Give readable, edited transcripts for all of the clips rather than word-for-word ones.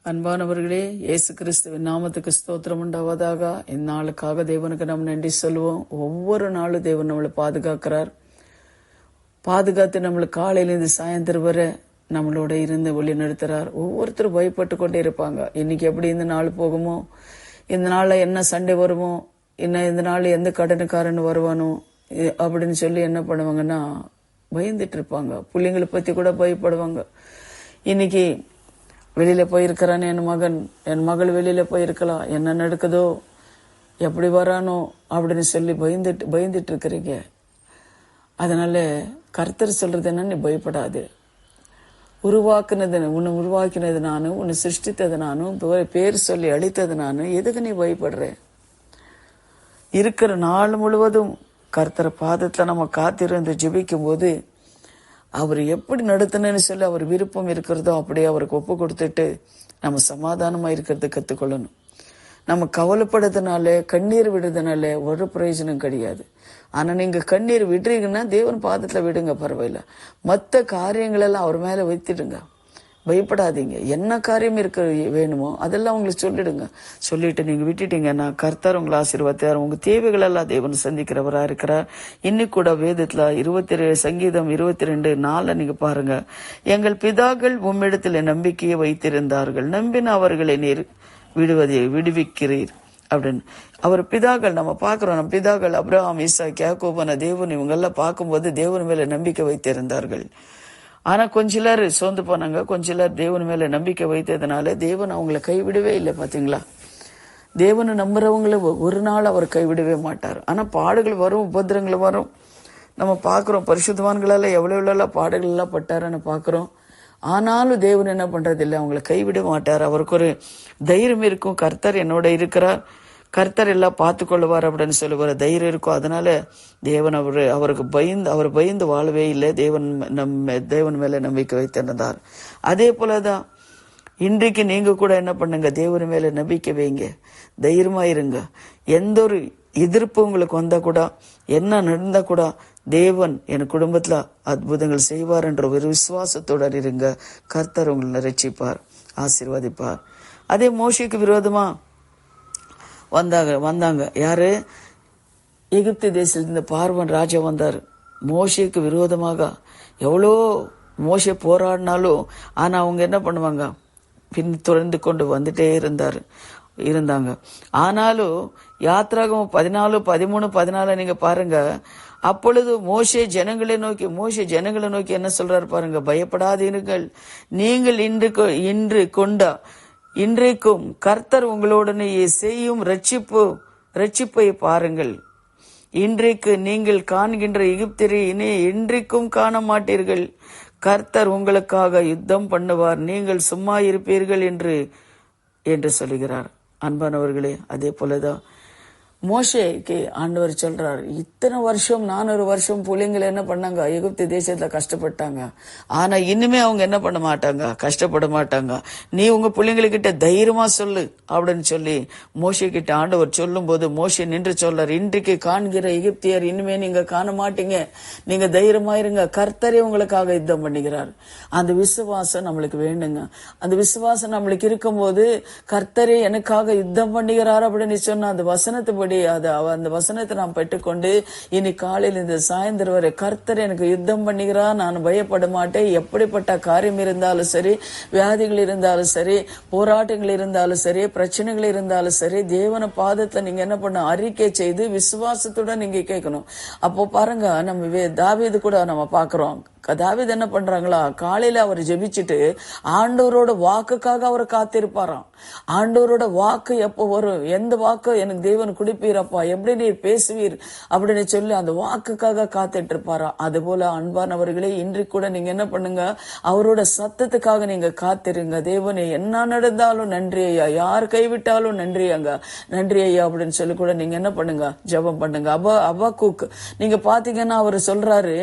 அன்பானவர்களே, இயேசு கிறிஸ்துவின் நாமத்துக்கு ஸ்தோத்திரம் உண்டாவதாக. இந்நாளுக்காக தேவனுக்கு நாம் நன்றி சொல்லுவோம். ஒவ்வொரு நாளும் தேவன் நம்மளை பாதுகாக்கிறார். பாதுகாத்து நம்மளுக்கு காலையிலேருந்து சாயந்தரம் வரை நம்மளோட இருந்து வழி நடத்துறார். ஒவ்வொருத்தரும் பயப்பட்டு கொண்டே இருப்பாங்க. இன்னைக்கு எப்படி இந்த நாள் போகுமோ, இந்த நாள்ல என்ன சண்டை வருமோ, இந்த நாள் எந்த கடனுக்காரன் வருவானோ அப்படின்னு சொல்லி என்ன பண்ணுவாங்கன்னா பயந்துட்டு இருப்பாங்க. பிள்ளைங்களை பத்தி கூட பயப்படுவாங்க. இன்னைக்கு வெளியில போயிருக்கிறான் என் மகள் வெளியில போயிருக்கலாம், என்ன நடக்குதோ, எப்படி வரானோ அப்படின்னு சொல்லி பயந்துட்டு இருக்கிறீங்க. அதனால கர்த்தர் சொல்றது என்ன, நீ பயப்படாது. உன்னை உருவாக்கினது நானு, உன்னை சிருஷ்டித்தது நானும், பேர் சொல்லி அழித்தது நானு. எதுக்கு நீ பயப்படுற? இருக்கிற நாள் முழுவதும் கர்த்தர் பாதத்துல நம்ம காத்திருந்து ஜெபிக்கும் போது அவர் எப்படி நடத்தினு சொல்லி அவர் விருப்பம் இருக்கிறதோ அப்படியே அவருக்கு ஒப்பு கொடுத்துட்டு நம்ம சமாதானமா இருக்கிறது கத்துக்கொள்ளணும். நம்ம கவலைப்படுறதுனால கண்ணீர் விடுறதுனால ஒரு பிரயோஜனம் கிடையாது. ஆனா நீங்க கண்ணீர் விடுறீங்கன்னா தேவன் பாதத்துல விடுங்க, பரவாயில்ல. மற்ற காரியங்களெல்லாம் அவர் மேல வைத்திடுங்க, பயப்படாதீங்க. என்ன காரியம் இருக்க வேணுமோ அதெல்லாம் உங்களுக்கு சொல்லிடுங்க. சொல்லிட்டு நீங்க விட்டுட்டீங்கன்னா கர்த்தர் உங்களை ஆசீர்வதித்தார். உங்க தேவைகள் எல்லாம் தேவன் சந்திக்கிறவரா இருக்கிறார். இன்னைக்கு கூட வேதத்துல சங்கீதம் 22:4 நீங்க பாருங்க, எங்கள் பிதாக்கள் உம்மிடத்தில் நம்பிக்கையை வைத்திருந்தார்கள், நம்பின அவர்களை நீர் விடுவிக்கிறீர் அப்படின்னு. அவர் பிதாக்கள் நம்ம பாக்குறோம். நம்ம பிதாக்கள் அப்ரஹாம், ஈசாக், யாக்கோபு, தேவன் இவங்கெல்லாம் பார்க்கும்போது தேவன் மேல நம்பிக்கை வைத்திருந்தார்கள். ஆனா கொஞ்ச சிலர் சோர்ந்து போனாங்க, கொஞ்ச சிலர் தேவன் மேல நம்பிக்கை வைத்ததுனால தேவன் அவங்களை கைவிடவே இல்லை. பாத்தீங்களா, தேவனை நம்புறவங்களை ஒரு நாள் அவர் கைவிடவே மாட்டார். ஆனா பாடுகள் வரும், உபத்திரங்கள் வரும். நம்ம பாக்குறோம் பரிசுத்தவான்களால எவ்வளவு பாடுகள் எல்லாம் பட்டாருன்னு பாக்குறோம். ஆனாலும் தேவன் என்ன பண்றது இல்லை, அவங்களை கைவிட மாட்டார். அவருக்கு ஒரு தைரியம் இருக்கும், கர்த்தர் என்னோட இருக்கிறார், கர்த்தர் எல்லாம் பார்த்து கொள்ளுவார் அப்படின்னு சொல்லுவார், தைரியம் இருக்கும். அதனால தேவன் அவருக்கு பயந்து வாழவே இல்லை. தேவன் மேல நம்பிக்கை வைத்திருந்தார். அதே போலதான் இன்றைக்கு நீங்க கூட என்ன பண்ணுங்க, தேவன் மேல நம்பிக்கை வைங்க, தைரியமா இருங்க. எந்த ஒரு எதிர்ப்பு உங்களுக்கு வந்தா கூட, என்ன நடந்தா கூட, தேவன் என் குடும்பத்துல அற்புதங்கள் செய்வார் என்ற ஒரு விசுவாசத்தோட இருங்க. கர்த்தர் உங்களை ரட்சிப்பார், ஆசீர்வதிப்பார். அதே மோசேக்கு விரோதமா வந்தாங்க யாரு? எகிப்து தேசத்துல பார்வன் ராஜா வந்தார். மோசேக்கு விரோதமாக எவ்வளோ மோசே போராடினாலும் ஆனா அவங்க என்ன பண்ணுவாங்க, பின் தொடர்ந்து கொண்டு வந்துட்டே இருந்தாங்க. ஆனாலும் யாத்ராகமம் 14, 13, 14 நீங்க பாருங்க. அப்பொழுது மோசே ஜனங்களை நோக்கி என்ன சொல்றாரு பாருங்க, பயப்படாதீர்கள், நீங்கள் இன்றைக்கும் கர்த்தர் உங்களுடனே செய்யும் ரட்சிப்பை பாருங்கள். இன்றைக்கு நீங்கள் காண்கின்ற எகிப்தியரை இனி இன்றைக்கும் காண மாட்டீர்கள். கர்த்தர் உங்களுக்காக யுத்தம் பண்ணுவார், நீங்கள் சும்மா இருப்பீர்கள் என்று சொல்லுகிறார். அன்பானவர்களே, அதே போலதான் மோசேக்கு ஆண்டவர் சொல்றார், இத்தனை வருஷம் 400 வருஷம் பிள்ளைங்களை என்ன பண்ணாங்க, எகிப்து தேசத்துல கஷ்டப்பட்டாங்க. ஆனா இனிமே அவங்க என்ன பண்ண மாட்டாங்க, கஷ்டப்பட மாட்டாங்க. நீ உங்க பிள்ளைங்களுக்கிட்ட தைரியமா சொல்லு அப்படின்னு சொல்லி மோசே கிட்ட ஆண்டவர் சொல்லும் போது மோசே நின்று சொல்றார், இன்றைக்கு காண்கிற எகிப்தியர் இனிமே நீங்க காண மாட்டீங்க, நீங்க தைரியமா இருங்க, கர்த்தரே உங்களுக்காக யுத்தம் பண்ணுகிறார். அந்த விசுவாசம் நம்மளுக்கு வேண்டுங்க. அந்த விசுவாசம் நம்மளுக்கு இருக்கும் போது கர்த்தரே எனக்காக யுத்தம் பண்ணுகிறார் அப்படின்னு சொன்ன அந்த வசனத்தை அந்த வசனத்தை நாம் பெற்றுக்கொண்டு இனி காலையில் இந்த சாயந்தரம் வரை கர்த்தர் எனக்கு யுத்தம் பண்ணுகிறார், நான் பயப்பட மாட்டேன். எப்படிப்பட்ட காரியம் இருந்தாலும் சரி, வியாதிகள் இருந்தாலும் சரி, போராட்டங்கள் இருந்தாலும் சரி, பிரச்சனைகள் இருந்தாலும் சரி, தேவன பாதத்துல நீங்க என்ன பண்ண, அறிக்கை செய்து விசுவாசத்துடன் நீங்க கேட்கணும். அப்போ பாருங்க, நம்ம தாவீது கூட நம்ம பாக்குறோம். தாவீது என்ன பண்றாங்களா, காலையில அவர் ஜெபிச்சுட்டு ஆண்டவரோட வாக்குக்காக அவர் காத்திருப்பாராம். ஆண்டவரோட வாக்கு எப்போ வரும், எந்த வாக்கு எனக்கு தேவன் குடிப்பீரப்பா, எப்படி நீர் பேசுவீர் அப்படின்னு சொல்லி அந்த வாக்குக்காக காத்துட்டு இருப்பாரா. அது போல அன்பானவர்களே, இன்றைக்கு கூட நீங்க என்ன பண்ணுங்க, அவரோட சத்தத்துக்காக நீங்க காத்திருங்க. தேவனே என்ன நடந்தாலும் நன்றி ஐயா, யார் கைவிட்டாலும் நன்றி ஐயா அப்படின்னு சொல்லி கூட நீங்க என்ன பண்ணுங்க, ஜெபம் பண்ணுங்க. அபக்கூக் நீங்க பாத்தீங்கன்னா அவர் சொல்றாரு,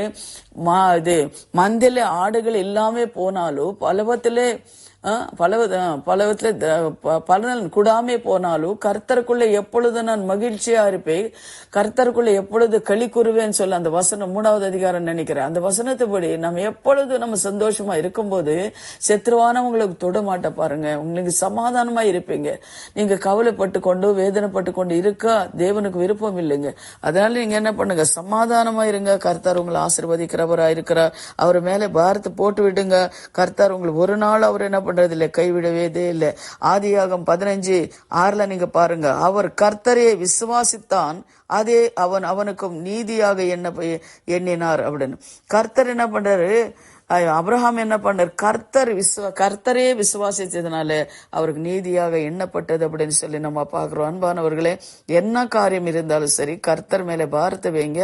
மந்தில ஆடுகள் எல்லாமே போனாலும் பலவத்திலே பலன் கூடாமே போனாலும் கர்த்தருக்குள்ள எப்பொழுது நான் மகிழ்ச்சியா இருப்பேன், கர்த்தருக்குள்ள எப்பொழுது களி கூறுவேன்னு சொல்ல அந்த வசனம் 3வது அதிகாரம் நினைக்கிறேன். அந்த வசனத்துப்படி நம்ம எப்பொழுது நம்ம சந்தோஷமா இருக்கும்போது சத்ருவானவங்களுக்கு தொட மாட்ட பாருங்க. உங்களுக்கு சமாதானமா இருப்பீங்க. நீங்க கவலைப்பட்டு கொண்டு வேதனைப்பட்டு கொண்டு இருக்க தேவனுக்கு விருப்பம் இல்லைங்க. அதனால நீங்க என்ன பண்ணுங்க, சமாதானமா இருங்க. கர்த்தர் உங்களை ஆசீர்வதிக்கிறவரா இருக்கிறார். அவர் மேல பாரத்தை போட்டு விடுங்க. கர்த்தர் உங்களுக்கு ஒரு நாள் அவர் என்ன பண்றது இல்லை, கைவிடவே இல்லை. ஆதியாகம் 15:6 நீங்க பாருங்க, அவர் கர்த்தரை விசுவாசித்தான், அதே அவனுக்கும் நீதியாக எண்ணினார் அப்படின்னு. கர்த்தர் என்ன பண்றாரு, அபிரகாம் என்ன பண்ணார், கர்த்தரே விசுவாசித்ததுனால அவருக்கு நீதியாக எண்ணப்பட்டது அப்படின்னு சொல்லி நம்ம பாக்குறோம். அன்பானவர்களே, என்ன காரியம் இருந்தாலும் சரி கர்த்தர் மேல பாரத்தை வைங்க,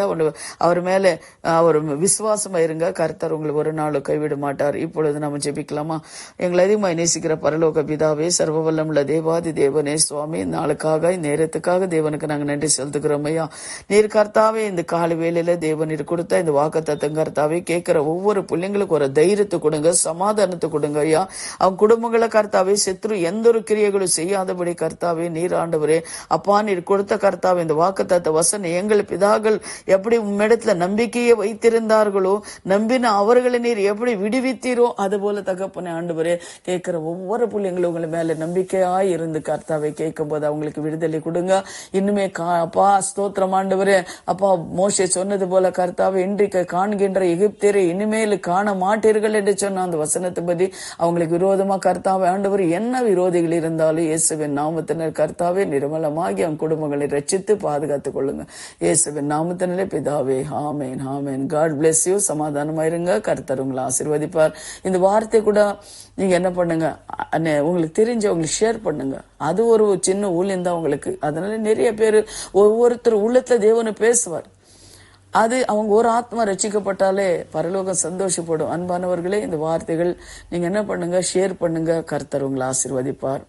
அவர் மேல அவர் விசுவாசமா இருங்க. கர்த்தர் உங்களை ஒரு நாள் கைவிட மாட்டார். இப்பொழுது நம்ம ஜெபிக்கலாமா? எங்களை அதிகமாக நேசிக்கிற பரலோக பிதாவே, சர்வ வல்லமுள்ள தேவாதி தேவனே, சுவாமி, நாளுக்காக நேரத்துக்காக தேவனுக்கு நாங்க நன்றி செலுத்துக்கிறோம் ஐயா. நீர் கர்த்தாவே இந்த கால வேளையில தேவன் கொடுத்த இந்த வாக்குத்தத்தம் கர்த்தாவே கேட்கிற ஒவ்வொரு பிள்ளைங்களுக்கும் ஒரு தைரியத்தை கொடுங்க, சமாதானத்தை கொடுங்க ஐயா. அவங்க குடும்பங்களை கர்த்தாவே சத்ரு எந்த ஒரு கிரியைகளும் செய்யாதபடி கர்த்தாவே நீர் ஆண்டவரே அப்பா நீர் கொடுத்த கர்த்தாவே இந்த வாக்குத்தத்த வசனம் எங்கள் பிதாக்கள் எப்படி உம்மிடத்துல நம்பிக்கையை வைத்திருந்தார்களோ, நம்பின அவர்களை நீர் எப்படி விடுவித்தீரோ அது போல தகப்பனே ஆண்டவரே கேட்கிற ஒவ்வொரு பிள்ளைங்களும் உங்களை மேல நம்பிக்கையாய் இருந்து கர்த்தாவை கேட்கும் போது அவங்களுக்கு விடுதலை கொடுங்க. இன்னுமே அப்பா ஸ்தோத்திரம் ஆண்டவரே. அப்பா மோசே சொன்னது போல கர்த்தாவை இன்றைக்கு காண்கின்ற எகிப்தியரை இனிமேல் காண மாட்டீர்கள் என்று சொன்ன அந்த வசனத்தை பற்றி அவங்களுக்கு விரோதமா கர்த்தாவே ஆண்டவர் என்ன விரோதிகள் இருந்தாலும் இயேசுவின் நாமத்தினர் கர்த்தாவே நிர்மலமாகி அவங்க குடும்பங்களை ரட்சித்து பாதுகாத்துக் கொள்ளுங்க. இயேசுவின் நாமத்தினரே பிதாவே, ஆமேன் ஆமேன். God bless you. சமாதானமா இருங்க. கர்த்தர் உங்களை ஆசீர்வதிப்பார். இந்த வார்த்தை கூட நீங்க என்ன பண்ணுங்க, உங்களுக்கு தெரிஞ்சவங்களுக்கு ஷேர் பண்ணுங்க. அது ஒரு சின்ன ஊழியம் தான் உங்களுக்கு. அதனால நிறைய பேர் ஒவ்வொருத்தர் உள்ளத்துல தேவனை பேசுவார். அது அவங்க ஒரு ஆத்மா ரட்சிக்கப்பட்டாலே பரலோகம் சந்தோஷப்படும். அன்பானவர்களே, இந்த வார்த்தைகள் நீங்க என்ன பண்ணுங்க, ஷேர் பண்ணுங்க. கர்த்தர் உங்களை ஆசீர்வதிப்பார்.